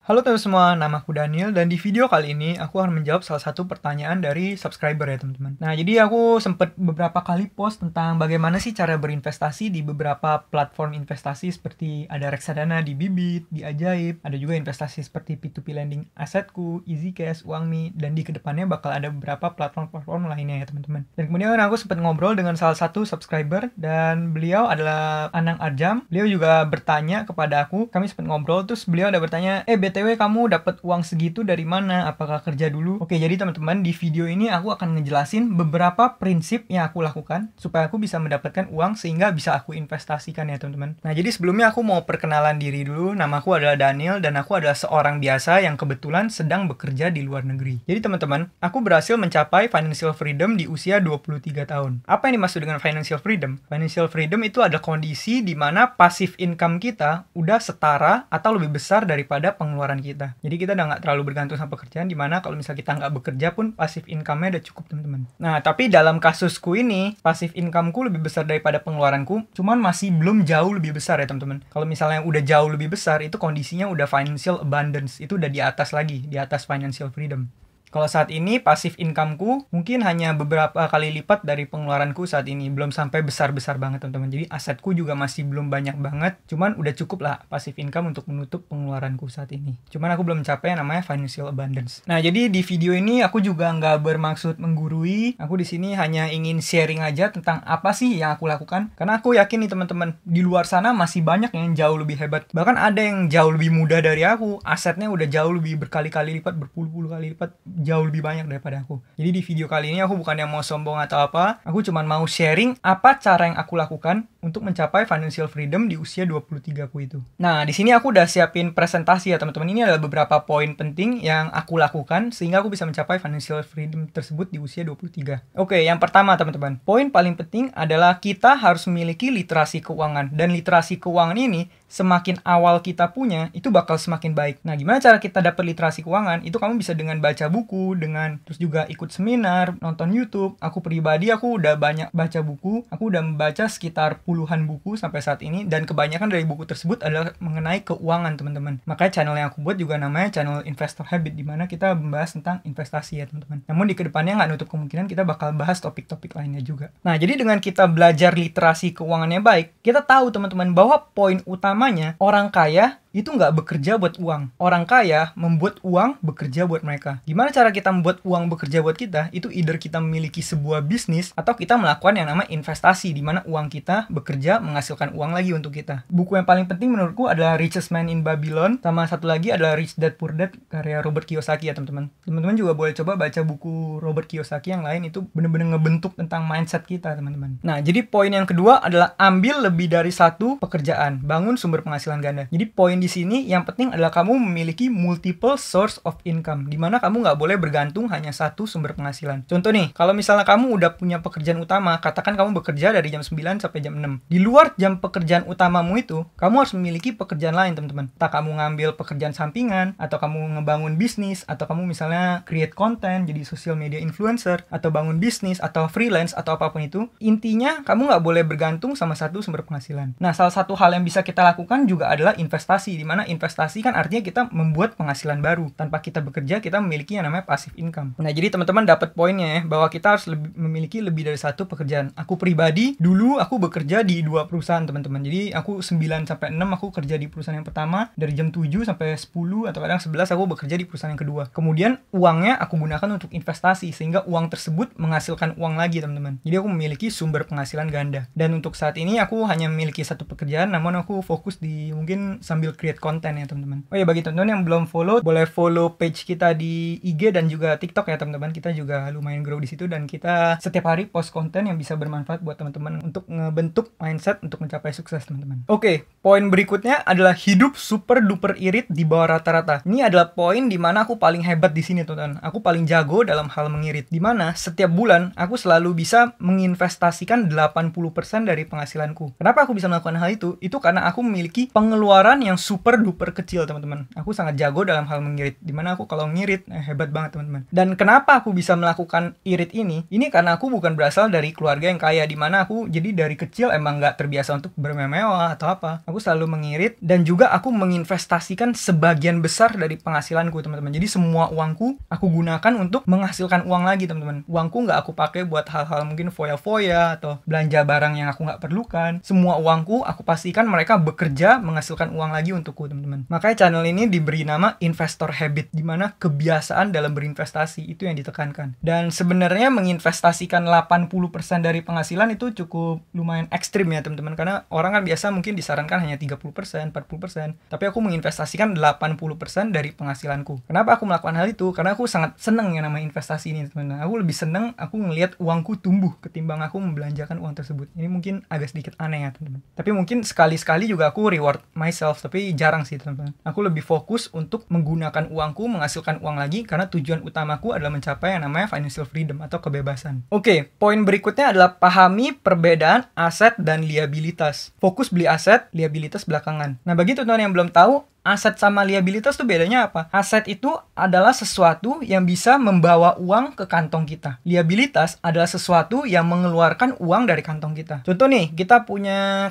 Halo teman semua, nama aku Daniel dan di video kali ini aku akan menjawab salah satu pertanyaan dari subscriber ya teman-teman. Nah, jadi aku sempat beberapa kali post tentang bagaimana sih cara berinvestasi di beberapa platform investasi seperti ada reksadana di Bibit, di Ajaib, ada juga investasi seperti P2P lending Asetku, EasyCash, Uangmi, dan di kedepannya bakal ada beberapa platform-platform lainnya ya teman-teman. Dan kemudian aku sempat ngobrol dengan salah satu subscriber dan beliau adalah Anang Arjam. Beliau juga bertanya kepada aku, kami sempat ngobrol terus beliau ada bertanya, BTW kamu dapat uang segitu dari mana? Apakah kerja dulu? Oke, jadi teman-teman di video ini aku akan ngejelasin beberapa prinsip yang aku lakukan supaya aku bisa mendapatkan uang sehingga bisa aku investasikan ya teman-teman. Nah, jadi sebelumnya aku mau perkenalan diri dulu. Nama aku adalah Daniel dan aku adalah seorang biasa yang kebetulan sedang bekerja di luar negeri. Jadi teman-teman, aku berhasil mencapai financial freedom di usia 23 tahun. Apa yang dimaksud dengan financial freedom? Financial freedom itu adalah kondisi di mana passive income kita udah setara atau lebih besar daripada pengeluaran kita. Jadi kita udah nggak terlalu bergantung sama pekerjaan, dimana kalau misalnya kita nggak bekerja pun passive income-nya udah cukup teman-teman. Nah, tapi dalam kasusku ini, passive income-ku lebih besar daripada pengeluaranku, cuman masih belum jauh lebih besar ya teman-teman. Kalau misalnya udah jauh lebih besar, itu kondisinya udah financial abundance, itu udah di atas lagi, di atas financial freedom. Kalau saat ini passive income-ku mungkin hanya beberapa kali lipat dari pengeluaranku saat ini. Belum sampai besar-besar banget teman-teman. Jadi asetku juga masih belum banyak banget. Cuman udah cukup lah passive income untuk menutup pengeluaranku saat ini. Cuman aku belum mencapai yang namanya financial abundance. Nah, jadi di video ini aku juga nggak bermaksud menggurui. Aku di sini hanya ingin sharing aja tentang apa sih yang aku lakukan. Karena aku yakin nih teman-teman, di luar sana masih banyak yang jauh lebih hebat. Bahkan ada yang jauh lebih muda dari aku. Asetnya udah jauh lebih berkali-kali lipat, berpuluh-puluh kali lipat, jauh lebih banyak daripada aku. Jadi di video kali ini aku bukan yang mau sombong atau apa, aku cuma mau sharing apa cara yang aku lakukan untuk mencapai financial freedom di usia 23 aku itu. Nah, di sini aku udah siapin presentasi ya teman-teman. Ini adalah beberapa poin penting yang aku lakukan sehingga aku bisa mencapai financial freedom tersebut di usia 23. Oke, yang pertama teman-teman, poin paling penting adalah kita harus memiliki literasi keuangan. Dan literasi keuangan ini semakin awal kita punya, itu bakal semakin baik. Nah, gimana cara kita dapat literasi keuangan? Itu kamu bisa dengan baca buku, dengan terus juga ikut seminar, nonton YouTube. Aku pribadi, aku udah banyak baca buku. Aku udah membaca sekitar puluhan buku sampai saat ini. Dan kebanyakan dari buku tersebut adalah mengenai keuangan, teman-teman. Makanya channel yang aku buat juga namanya channel Investor Habit, dimana kita membahas tentang investasi ya, teman-teman. Namun di kedepannya nggak nutup kemungkinan kita bakal bahas topik-topik lainnya juga. Nah, jadi dengan kita belajar literasi keuangannya baik, kita tahu teman-teman bahwa poin utamanya orang kaya itu nggak bekerja buat uang. Orang kaya membuat uang bekerja buat mereka. Gimana cara kita membuat uang bekerja buat kita? Itu either kita memiliki sebuah bisnis atau kita melakukan yang namanya investasi, di mana uang kita bekerja menghasilkan uang lagi untuk kita. Buku yang paling penting menurutku adalah Richest Man in Babylon, sama satu lagi adalah Rich Dad Poor Dad karya Robert Kiyosaki ya teman-teman. Teman-teman juga boleh coba baca buku Robert Kiyosaki yang lain, itu benar-benar ngebentuk tentang mindset kita teman-teman. Nah, jadi poin yang kedua adalah ambil lebih dari satu pekerjaan, bangun sumber penghasilan ganda. Jadi poin di sini yang penting adalah kamu memiliki multiple source of income, di mana kamu nggak boleh bergantung hanya satu sumber penghasilan. Contoh nih, kalau misalnya kamu udah punya pekerjaan utama, katakan kamu bekerja dari jam 9 sampai jam 6. Di luar jam pekerjaan utamamu itu, kamu harus memiliki pekerjaan lain, teman-teman. Entah kamu ngambil pekerjaan sampingan, atau kamu ngebangun bisnis, atau kamu misalnya create content, jadi social media influencer, atau bangun bisnis, atau freelance, atau apapun itu. Intinya, kamu nggak boleh bergantung sama satu sumber penghasilan. Nah, salah satu hal yang bisa kita lakukan juga adalah investasi, di mana investasi kan artinya kita membuat penghasilan baru. Tanpa kita bekerja, kita memiliki yang namanya passive income. Nah, jadi teman-teman dapat poinnya ya, bahwa kita harus memiliki lebih dari satu pekerjaan. Aku pribadi, dulu aku bekerja di 2 perusahaan, teman-teman. Jadi, aku 9 sampai 6 aku kerja di perusahaan yang pertama, dari jam 7 sampai 10 atau kadang 11 aku bekerja di perusahaan yang kedua. Kemudian, uangnya aku gunakan untuk investasi, sehingga uang tersebut menghasilkan uang lagi, teman-teman. Jadi, aku memiliki sumber penghasilan ganda. Dan untuk saat ini, aku hanya memiliki satu pekerjaan, namun aku fokus di mungkin sambil create konten ya teman-teman. Oh ya, bagi teman-teman yang belum follow, boleh follow page kita di IG dan juga TikTok ya teman-teman. Kita juga lumayan grow di situ dan kita setiap hari post konten yang bisa bermanfaat buat teman-teman untuk ngebentuk mindset untuk mencapai sukses teman-teman. Oke, poin berikutnya adalah hidup super duper irit di bawah rata-rata. Ini adalah poin di mana aku paling hebat di sini teman-teman. Aku paling jago dalam hal mengirit. Di mana setiap bulan aku selalu bisa menginvestasikan 80% dari penghasilanku. Kenapa aku bisa melakukan hal itu? Itu karena aku memiliki pengeluaran yang super duper kecil teman-teman. Aku sangat jago dalam hal mengirit, dimana aku kalau ngirit hebat banget teman-teman. Dan kenapa aku bisa melakukan irit ini? Ini karena aku bukan berasal dari keluarga yang kaya, dimana aku jadi dari kecil emang nggak terbiasa untuk bermewah atau apa. Aku selalu mengirit dan juga aku menginvestasikan sebagian besar dari penghasilanku teman-teman. Jadi semua uangku aku gunakan untuk menghasilkan uang lagi teman-teman. Uangku nggak aku pakai buat hal-hal mungkin foya-foya atau belanja barang yang aku nggak perlukan. Semua uangku aku pastikan mereka bekerja menghasilkan uang lagi untukku teman-teman. Makanya channel ini diberi nama Investor Habit, dimana kebiasaan dalam berinvestasi itu yang ditekankan. Dan sebenarnya menginvestasikan 80% dari penghasilan itu cukup lumayan ekstrim ya teman-teman, karena orang kan biasa mungkin disarankan hanya 30%, 40%, tapi aku menginvestasikan 80% dari penghasilanku. Kenapa aku melakukan hal itu? Karena aku sangat seneng yang namanya investasi ini teman-teman. Aku lebih seneng aku ngelihat uangku tumbuh ketimbang aku membelanjakan uang tersebut. Ini mungkin agak sedikit aneh ya teman-teman, tapi mungkin sekali-sekali juga aku reward myself, tapi jarang sih teman-teman. Aku lebih fokus untuk menggunakan uangku menghasilkan uang lagi, karena tujuan utamaku adalah mencapai yang namanya financial freedom atau kebebasan. Oke, poin berikutnya adalah pahami perbedaan aset dan liabilitas. Fokus beli aset, liabilitas belakangan. Nah, bagi teman-teman yang belum tahu, aset sama liabilitas tuh bedanya apa? Aset itu adalah sesuatu yang bisa membawa uang ke kantong kita. Liabilitas adalah sesuatu yang mengeluarkan uang dari kantong kita. Contoh nih,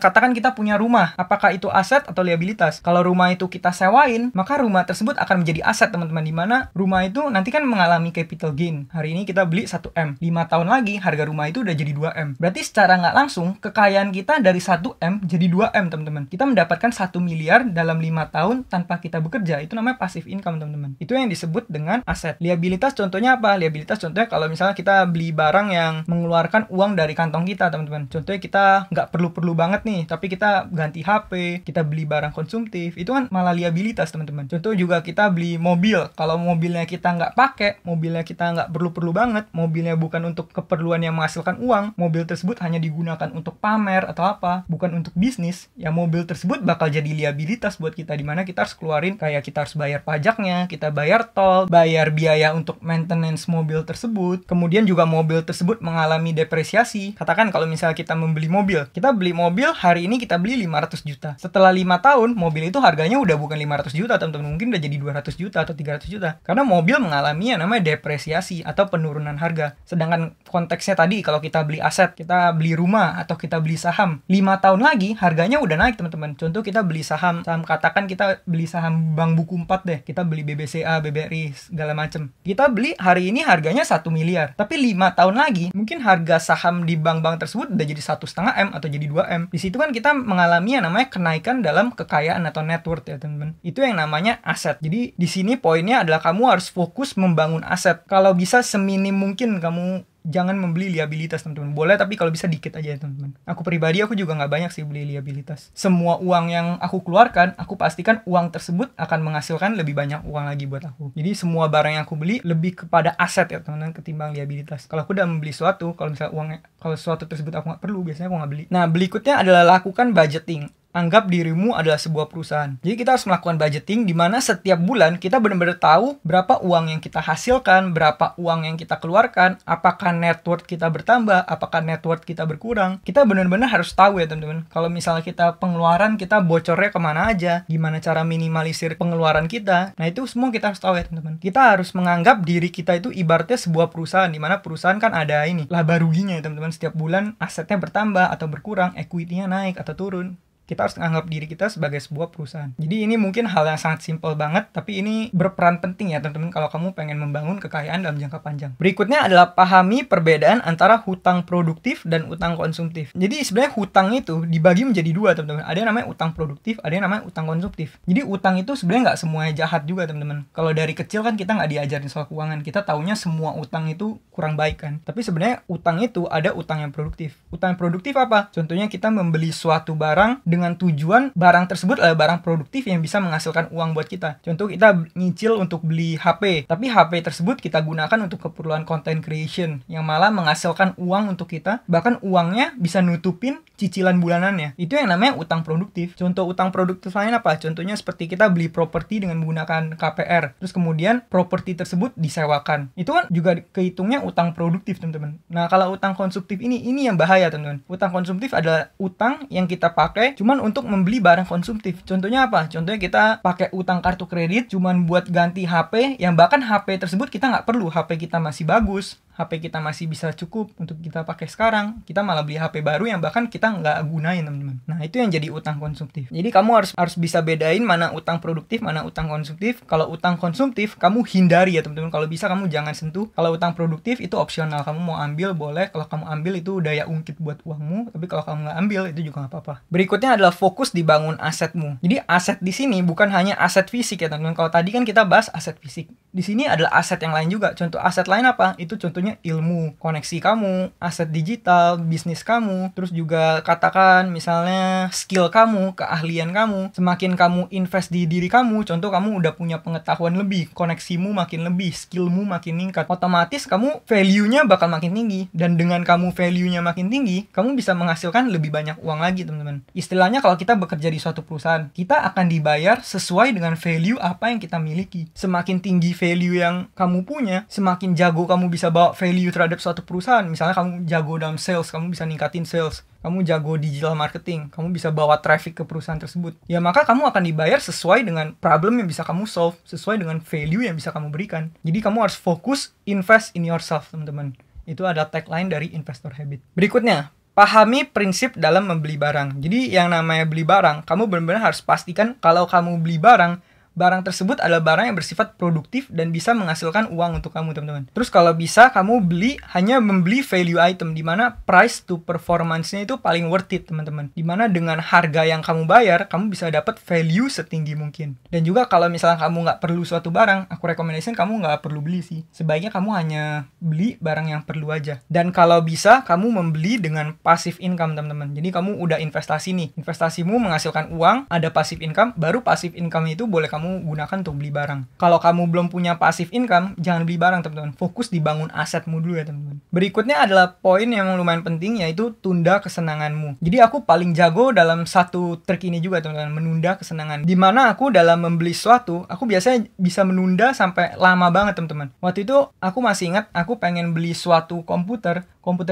katakan kita punya rumah. Apakah itu aset atau liabilitas? Kalau rumah itu kita sewain, maka rumah tersebut akan menjadi aset teman-teman, dimana rumah itu nanti kan mengalami capital gain. Hari ini kita beli 1M. 5 tahun lagi harga rumah itu udah jadi 2M. Berarti secara nggak langsung kekayaan kita dari 1M jadi 2M teman-teman. Kita mendapatkan 1 miliar dalam 5 tahun tanpa kita bekerja. Itu namanya passive income teman-teman. Itu yang disebut dengan aset. Liabilitas contohnya apa? Liabilitas contohnya kalau misalnya kita beli barang yang mengeluarkan uang dari kantong kita teman-teman. Contohnya kita nggak perlu-perlu banget nih, tapi kita ganti HP, kita beli barang konsumtif, itu kan malah liabilitas teman-teman. Contoh juga kita beli mobil. Kalau mobilnya kita nggak pakai, mobilnya kita nggak perlu-perlu banget, mobilnya bukan untuk keperluan yang menghasilkan uang, mobil tersebut hanya digunakan untuk pamer atau apa, bukan untuk bisnis, ya mobil tersebut bakal jadi liabilitas buat kita, dimana kita harus keluarin, kayak kita harus bayar pajaknya, kita bayar tol, bayar biaya untuk maintenance mobil tersebut, kemudian juga mobil tersebut mengalami depresiasi. Katakan kalau misalnya kita membeli mobil, kita beli mobil hari ini kita beli 500 juta. Setelah 5 tahun, mobil itu harganya udah bukan 500 juta teman-teman, mungkin udah jadi 200 juta atau 300 juta. Karena mobil mengalami yang namanya depresiasi atau penurunan harga. Sedangkan konteksnya tadi, kalau kita beli aset, kita beli rumah atau kita beli saham, 5 tahun lagi harganya udah naik teman-teman. Contoh kita beli saham katakan kita beli saham Bank Buku 4 deh, kita beli BBCA, BBRI, segala macem. Kita beli hari ini harganya 1 miliar, tapi 5 tahun lagi mungkin harga saham di bank-bank tersebut udah jadi 1,5 M atau jadi 2 M. Di situ kan kita mengalami yang namanya kenaikan dalam kekayaan atau net worth ya teman-teman. Itu yang namanya aset. Jadi di sini poinnya adalah kamu harus fokus membangun aset. Kalau bisa seminim mungkin kamu jangan membeli liabilitas teman-teman. Boleh, tapi kalau bisa dikit aja ya teman-teman. Aku pribadi aku juga nggak banyak sih beli liabilitas. Semua uang yang aku keluarkan, aku pastikan uang tersebut akan menghasilkan lebih banyak uang lagi buat aku. Jadi semua barang yang aku beli lebih kepada aset ya teman-teman ketimbang liabilitas. Kalau aku udah membeli sesuatu, kalau misalnya kalau sesuatu tersebut aku nggak perlu, biasanya aku nggak beli. Nah, berikutnya adalah lakukan budgeting. Anggap dirimu adalah sebuah perusahaan. Jadi kita harus melakukan budgeting di mana setiap bulan kita benar-benar tahu berapa uang yang kita hasilkan, berapa uang yang kita keluarkan, apakah net worth kita bertambah, apakah net worth kita berkurang. Kita benar-benar harus tahu ya teman-teman. Kalau misalnya kita pengeluaran kita bocornya kemana aja, gimana cara minimalisir pengeluaran kita. Nah itu semua kita harus tahu ya teman-teman. Kita harus menganggap diri kita itu ibaratnya sebuah perusahaan, di mana perusahaan kan ada ini laba ruginya ya teman-teman. Setiap bulan asetnya bertambah atau berkurang, equity-nya naik atau turun. Kita harus menganggap diri kita sebagai sebuah perusahaan. Jadi ini mungkin hal yang sangat simpel banget, tapi ini berperan penting ya teman-teman kalau kamu pengen membangun kekayaan dalam jangka panjang. Berikutnya adalah pahami perbedaan antara hutang produktif dan utang konsumtif. Jadi sebenarnya hutang itu dibagi menjadi dua teman-teman. Ada yang namanya utang produktif, ada yang namanya utang konsumtif. Jadi utang itu sebenarnya nggak semuanya jahat juga teman-teman. Kalau dari kecil kan kita nggak diajarin soal keuangan, kita taunya semua utang itu kurang baik kan. Tapi sebenarnya utang itu ada utang yang produktif. Utang yang produktif apa? Contohnya kita membeli suatu barang dengan tujuan barang tersebut adalah barang produktif yang bisa menghasilkan uang buat kita. Contoh kita nyicil untuk beli HP, tapi HP tersebut kita gunakan untuk keperluan content creation yang malah menghasilkan uang untuk kita, bahkan uangnya bisa nutupin cicilan bulanannya. Itu yang namanya utang produktif. Contoh utang produktif lain apa? Contohnya seperti kita beli properti dengan menggunakan KPR, terus kemudian properti tersebut disewakan. Itu kan juga kehitungnya utang produktif teman-teman. Nah kalau utang konsumtif ini yang bahaya teman-teman. Utang konsumtif adalah utang yang kita pakai cuman untuk membeli barang konsumtif. Contohnya apa? Contohnya kita pakai utang kartu kredit cuman buat ganti HP, yang bahkan HP tersebut kita nggak perlu, HP kita masih bagus, HP kita masih bisa cukup untuk kita pakai sekarang, kita malah beli HP baru yang bahkan kita nggak gunain, teman-teman. Nah, itu yang jadi utang konsumtif. Jadi kamu harus bisa bedain mana utang produktif, mana utang konsumtif. Kalau utang konsumtif, kamu hindari ya, teman-teman. Kalau bisa kamu jangan sentuh. Kalau utang produktif itu opsional, kamu mau ambil boleh. Kalau kamu ambil itu daya ungkit buat uangmu, tapi kalau kamu nggak ambil itu juga nggak apa-apa. Berikutnya adalah fokus dibangun asetmu. Jadi aset di sini bukan hanya aset fisik ya, teman-teman. Kalau tadi kan kita bahas aset fisik. Di sini adalah aset yang lain juga. Contoh aset lain apa? Itu contohnya ilmu, koneksi kamu, aset digital, bisnis kamu, terus juga katakan misalnya skill kamu, keahlian kamu. Semakin kamu invest di diri kamu, contoh kamu udah punya pengetahuan lebih, koneksimu makin lebih, skillmu makin meningkat, otomatis kamu value-nya bakal makin tinggi. Dan dengan kamu value-nya makin tinggi, kamu bisa menghasilkan lebih banyak uang lagi, teman-teman. Istilahnya kalau kita bekerja di suatu perusahaan, kita akan dibayar sesuai dengan value apa yang kita miliki. Semakin tinggi value yang kamu punya, semakin jago kamu bisa bawa value terhadap suatu perusahaan. Misalnya kamu jago dalam sales, kamu bisa ningkatin sales. Kamu jago digital marketing, kamu bisa bawa traffic ke perusahaan tersebut. Ya maka kamu akan dibayar sesuai dengan problem yang bisa kamu solve, sesuai dengan value yang bisa kamu berikan. Jadi kamu harus fokus invest in yourself, teman-teman. Itu ada tagline dari Investor Habit. Berikutnya, pahami prinsip dalam membeli barang. Jadi yang namanya beli barang, kamu benar-benar harus pastikan kalau kamu beli barang tersebut adalah barang yang bersifat produktif dan bisa menghasilkan uang untuk kamu, teman-teman. Terus kalau bisa kamu hanya membeli value item, di mana price to performance-nya itu paling worth it, teman-teman. Di mana dengan harga yang kamu bayar, kamu bisa dapat value setinggi mungkin. Dan juga kalau misalnya kamu nggak perlu suatu barang, aku rekomendasikan kamu nggak perlu beli sih. Sebaiknya kamu hanya beli barang yang perlu aja. Dan kalau bisa, kamu membeli dengan passive income, teman-teman. Jadi kamu udah investasi nih. Investasimu menghasilkan uang, ada passive income, baru passive income itu boleh kamu gunakan untuk beli barang. Kalau kamu belum punya passive income, jangan beli barang, teman-teman. Fokus dibangun asetmu dulu ya, teman-teman. Berikutnya adalah poin yang lumayan penting, yaitu tunda kesenanganmu. Jadi aku paling jago dalam satu trik ini juga, teman-teman, menunda kesenangan. Dimana aku dalam membeli sesuatu, aku biasanya bisa menunda sampai lama banget, teman-teman. Waktu itu aku masih ingat, aku pengen beli suatu komputer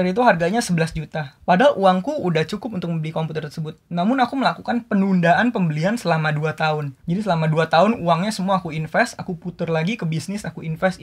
itu harganya 11 juta. Padahal uangku udah cukup untuk membeli komputer tersebut. Namun aku melakukan penundaan pembelian selama 2 tahun. Jadi selama 2 tahun uangnya semua aku invest, aku puter lagi ke bisnis, aku invest.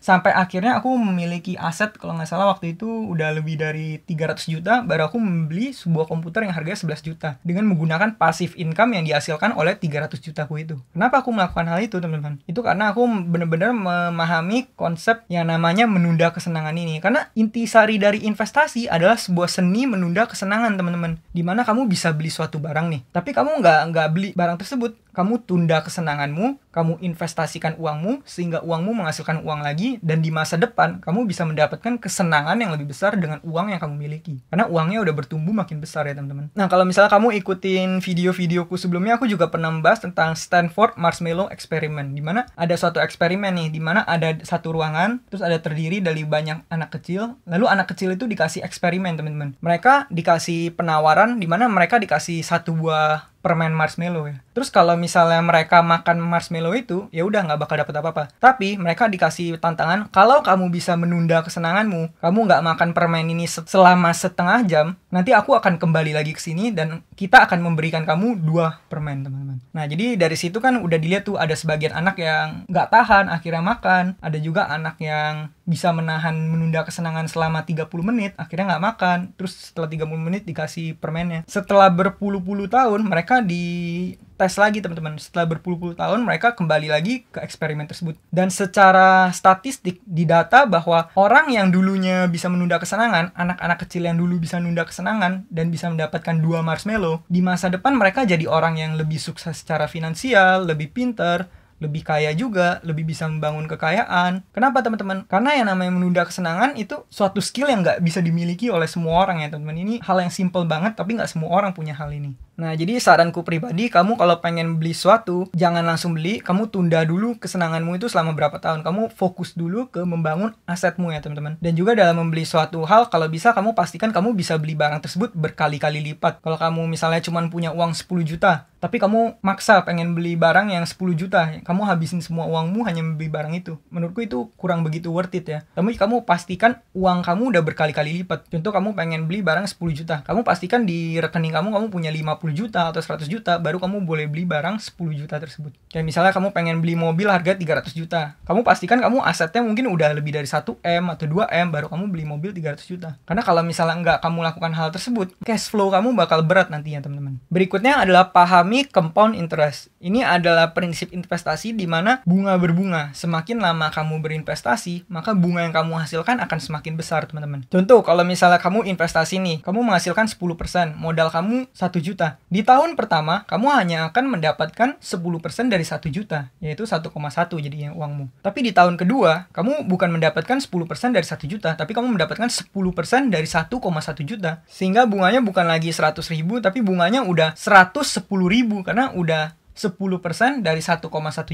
Sampai akhirnya aku memiliki aset, kalau nggak salah waktu itu udah lebih dari 300 juta, baru aku membeli sebuah komputer yang harganya 11 juta. Dengan menggunakan passive income yang dihasilkan oleh 300 jutaku itu. Kenapa aku melakukan hal itu, teman-teman? Itu karena aku benar-benar memahami konsep yang namanya menunda kesenangan ini. Karena intisari dari investasi adalah sebuah seni menunda kesenangan, teman-teman. Dimana kamu bisa beli suatu barang nih, tapi kamu nggak beli barang tersebut. Kamu tunda kesenanganmu, kamu investasikan uangmu, sehingga uangmu menghasilkan uang lagi, dan di masa depan, kamu bisa mendapatkan kesenangan yang lebih besar dengan uang yang kamu miliki. Karena uangnya udah bertumbuh makin besar ya, teman-teman. Nah, kalau misalnya kamu ikutin video-videoku sebelumnya, aku juga pernah membahas tentang Stanford Marshmallow Experiment, dimana ada suatu eksperimen nih, dimana ada satu ruangan, terus ada terdiri dari banyak anak kecil, lalu anak kecil itu dikasih eksperimen, teman-teman. Mereka dikasih penawaran, dimana mereka dikasih satu buah permen marshmallow ya. Terus kalau misalnya mereka makan marshmallow itu, ya udah nggak bakal dapat apa-apa. Tapi mereka dikasih tantangan, kalau kamu bisa menunda kesenanganmu, kamu nggak makan permen ini selama setengah jam, nanti aku akan kembali lagi ke sini dan kita akan memberikan kamu 2 permen, teman-teman. Nah, jadi dari situ kan udah dilihat tuh ada sebagian anak yang nggak tahan akhirnya makan, ada juga anak yang bisa menahan menunda kesenangan selama 30 menit, akhirnya nggak makan, terus setelah 30 menit dikasih permennya. Setelah berpuluh-puluh tahun, mereka di tes lagi, teman-teman. Setelah berpuluh-puluh tahun, mereka kembali lagi ke eksperimen tersebut. Dan secara statistik, didata bahwa orang yang dulunya bisa menunda kesenangan, anak-anak kecil yang dulu bisa menunda kesenangan, dan bisa mendapatkan 2 marshmallow, di masa depan mereka jadi orang yang lebih sukses secara finansial, lebih pinter, lebih kaya juga, lebih bisa membangun kekayaan. Kenapa, teman-teman? Karena yang namanya menunda kesenangan itu suatu skill yang nggak bisa dimiliki oleh semua orang ya, teman-teman. Ini hal yang simple banget, tapi nggak semua orang punya hal ini. Nah, jadi saranku pribadi, kamu kalau pengen beli sesuatu, jangan langsung beli, kamu tunda dulu kesenanganmu itu selama berapa tahun. Kamu fokus dulu ke membangun asetmu ya, teman-teman. Dan juga dalam membeli suatu hal, kalau bisa kamu pastikan kamu bisa beli barang tersebut berkali-kali lipat. Kalau kamu misalnya cuma punya uang 10 juta, tapi kamu maksa pengen beli barang yang 10 juta, kamu habisin semua uangmu hanya membeli barang itu. Menurutku itu kurang begitu worth it ya. Tapi kamu pastikan uang kamu udah berkali-kali lipat. Contoh kamu pengen beli barang 10 juta, kamu pastikan di rekening kamu punya 50 juta atau 100 juta, baru kamu boleh beli barang 10 juta tersebut. Kayak misalnya kamu pengen beli mobil harga 300 juta. Kamu pastikan kamu asetnya mungkin udah lebih dari 1M atau 2M, baru kamu beli mobil 300 juta. Karena kalau misalnya nggak kamu lakukan hal tersebut, cash flow kamu bakal berat nantinya, teman-teman. Berikutnya adalah pahami compound interest. Ini adalah prinsip investasi di mana bunga berbunga. Semakin lama kamu berinvestasi, maka bunga yang kamu hasilkan akan semakin besar, teman-teman. Contoh, kalau misalnya kamu investasi nih, kamu menghasilkan 10%, modal kamu 1 juta. Di tahun pertama, kamu hanya akan mendapatkan 10% dari 1 juta, yaitu 1,1 jadinya uangmu. Tapi di tahun kedua, kamu bukan mendapatkan 10% dari 1 juta, tapi kamu mendapatkan 10% dari 1,1 juta. Sehingga bunganya bukan lagi 100.000, tapi bunganya udah 110.000, karena udah 10% dari 1,1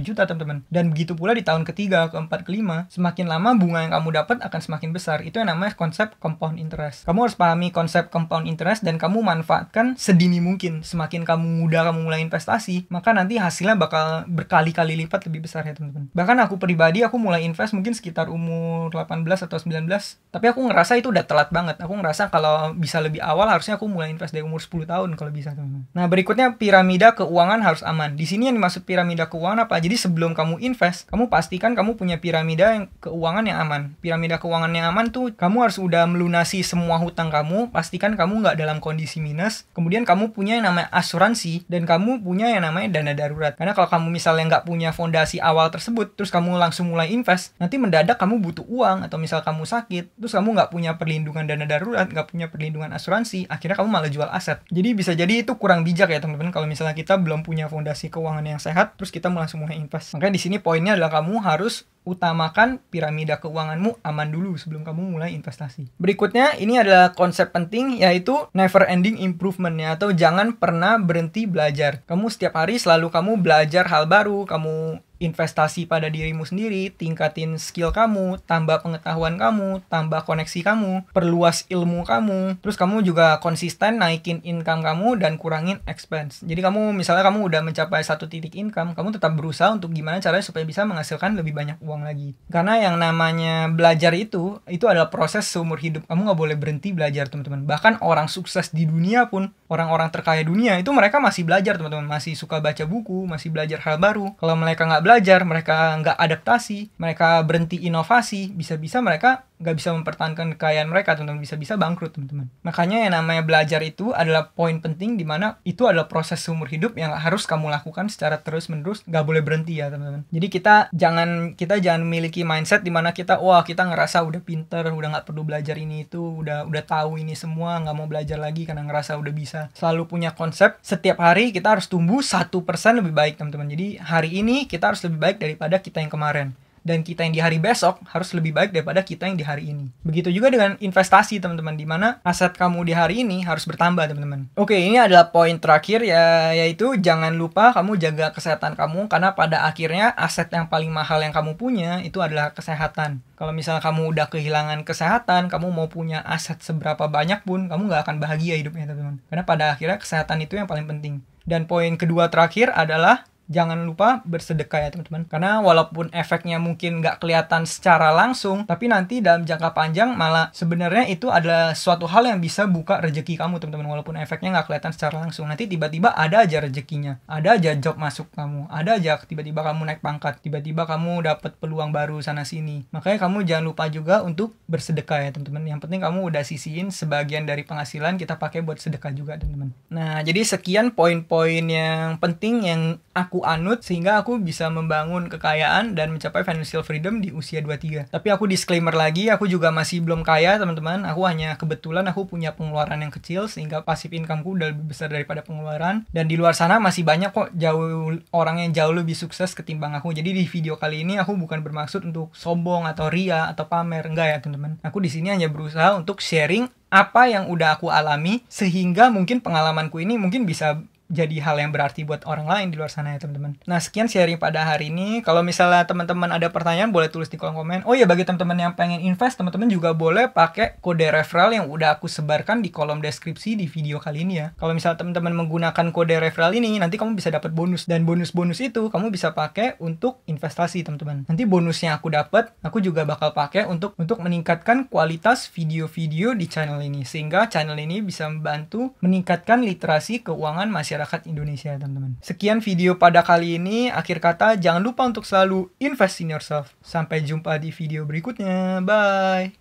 juta, teman-teman. Dan begitu pula di tahun ketiga, keempat, kelima, semakin lama bunga yang kamu dapat akan semakin besar. Itu yang namanya konsep compound interest. Kamu harus pahami konsep compound interest dan kamu manfaatkan sedini mungkin. Semakin kamu muda kamu mulai investasi, maka nanti hasilnya bakal berkali-kali lipat lebih besar ya, teman-teman. Bahkan aku pribadi, aku mulai invest mungkin sekitar umur 18 atau 19, tapi aku ngerasa itu udah telat banget. Aku ngerasa kalau bisa lebih awal, harusnya aku mulai invest dari umur 10 tahun kalau bisa, teman-teman. Nah, berikutnya piramida keuangan harus aman. Di sini yang dimaksud piramida keuangan apa? Jadi sebelum kamu invest, kamu pastikan kamu punya piramida yang keuangan yang aman. Piramida keuangan yang aman tuh kamu harus udah melunasi semua hutang kamu, pastikan kamu nggak dalam kondisi minus. Kemudian kamu punya yang namanya asuransi dan kamu punya yang namanya dana darurat. Karena kalau kamu misalnya nggak punya fondasi awal tersebut, terus kamu langsung mulai invest, nanti mendadak kamu butuh uang atau misal kamu sakit, terus kamu nggak punya perlindungan dana darurat, nggak punya perlindungan asuransi, akhirnya kamu malah jual aset. Jadi bisa jadi itu kurang bijak ya, teman-teman, kalau misalnya kita belum punya fondasi keuangan yang sehat, terus kita langsung mulai invest. Makanya di sini poinnya adalah kamu harus utamakan piramida keuanganmu aman dulu sebelum kamu mulai investasi. Berikutnya, ini adalah konsep penting, yaitu never ending improvement ya, atau jangan pernah berhenti belajar. Kamu setiap hari selalu kamu belajar hal baru, kamu investasi pada dirimu sendiri, tingkatin skill kamu, tambah pengetahuan kamu, tambah koneksi kamu, perluas ilmu kamu, terus kamu juga konsisten naikin income kamu dan kurangin expense. Jadi kamu misalnya kamu udah mencapai satu titik income, kamu tetap berusaha untuk gimana caranya supaya bisa menghasilkan lebih banyak uang lagi. Karena yang namanya belajar itu adalah proses seumur hidup. Kamu nggak boleh berhenti belajar, teman-teman. Bahkan orang sukses di dunia pun, orang-orang terkaya dunia itu mereka masih belajar, teman-teman. Masih suka baca buku, masih belajar hal baru. Kalau mereka nggak belajar, mereka nggak adaptasi, mereka berhenti inovasi, bisa-bisa mereka nggak bisa mempertahankan kekayaan mereka, teman-teman. Bisa-bisa bangkrut, teman-teman. Makanya yang namanya belajar itu adalah poin penting, di mana itu adalah proses seumur hidup yang harus kamu lakukan secara terus-menerus, nggak boleh berhenti ya, teman-teman. Jadi kita jangan memiliki mindset di mana kita ngerasa udah pinter, udah nggak perlu belajar ini itu, udah tahu ini semua, nggak mau belajar lagi karena ngerasa udah bisa. Selalu punya konsep, setiap hari kita harus tumbuh 1% lebih baik, teman-teman. Jadi hari ini kita harus lebih baik daripada kita yang kemarin. Dan kita yang di hari besok harus lebih baik daripada kita yang di hari ini. Begitu juga dengan investasi, teman-teman, di mana aset kamu di hari ini harus bertambah, teman-teman. Oke, ini adalah poin terakhir ya, yaitu jangan lupa kamu jaga kesehatan kamu, karena pada akhirnya aset yang paling mahal yang kamu punya itu adalah kesehatan. Kalau misalnya kamu udah kehilangan kesehatan, kamu mau punya aset seberapa banyak pun, kamu nggak akan bahagia hidupnya, teman-teman. Karena pada akhirnya kesehatan itu yang paling penting. Dan poin kedua terakhir adalah jangan lupa bersedekah ya, teman-teman. Karena walaupun efeknya mungkin nggak kelihatan secara langsung, tapi nanti dalam jangka panjang malah sebenarnya itu adalah suatu hal yang bisa buka rezeki kamu, teman-teman. Walaupun efeknya nggak kelihatan secara langsung, nanti tiba-tiba ada aja rezekinya, ada aja job masuk kamu, ada aja tiba-tiba kamu naik pangkat, tiba-tiba kamu dapat peluang baru sana-sini. Makanya kamu jangan lupa juga untuk bersedekah ya, teman-teman. Yang penting kamu udah sisihin sebagian dari penghasilan, kita pakai buat sedekah juga, teman-teman. Nah, jadi sekian poin-poin yang penting yang aku anut sehingga aku bisa membangun kekayaan dan mencapai financial freedom di usia 23. Tapi aku disclaimer lagi, aku juga masih belum kaya, teman-teman. Aku hanya kebetulan aku punya pengeluaran yang kecil sehingga passive incomeku udah lebih besar daripada pengeluaran. Dan di luar sana masih banyak kok orang yang jauh lebih sukses ketimbang aku. Jadi di video kali ini aku bukan bermaksud untuk sombong atau ria atau pamer, enggak ya, teman-teman. Aku di sini hanya berusaha untuk sharing apa yang udah aku alami sehingga mungkin pengalamanku ini mungkin bisa jadi hal yang berarti buat orang lain di luar sana ya teman-teman. Nah, sekian sharing pada hari ini. Kalau misalnya teman-teman ada pertanyaan boleh tulis di kolom komen. Oh ya, bagi teman-teman yang pengen invest, teman-teman juga boleh pakai kode referral yang udah aku sebarkan di kolom deskripsi di video kali ini ya. Kalau misalnya teman-teman menggunakan kode referral ini, nanti kamu bisa dapat bonus, dan bonus-bonus itu kamu bisa pakai untuk investasi teman-teman. Nanti bonus yang aku dapat, aku juga bakal pakai untuk meningkatkan kualitas video-video di channel ini, sehingga channel ini bisa membantu meningkatkan literasi keuangan masyarakat Indonesia teman-teman. Sekian video pada kali ini. Akhir kata, jangan lupa untuk selalu invest in yourself. Sampai jumpa di video berikutnya. Bye.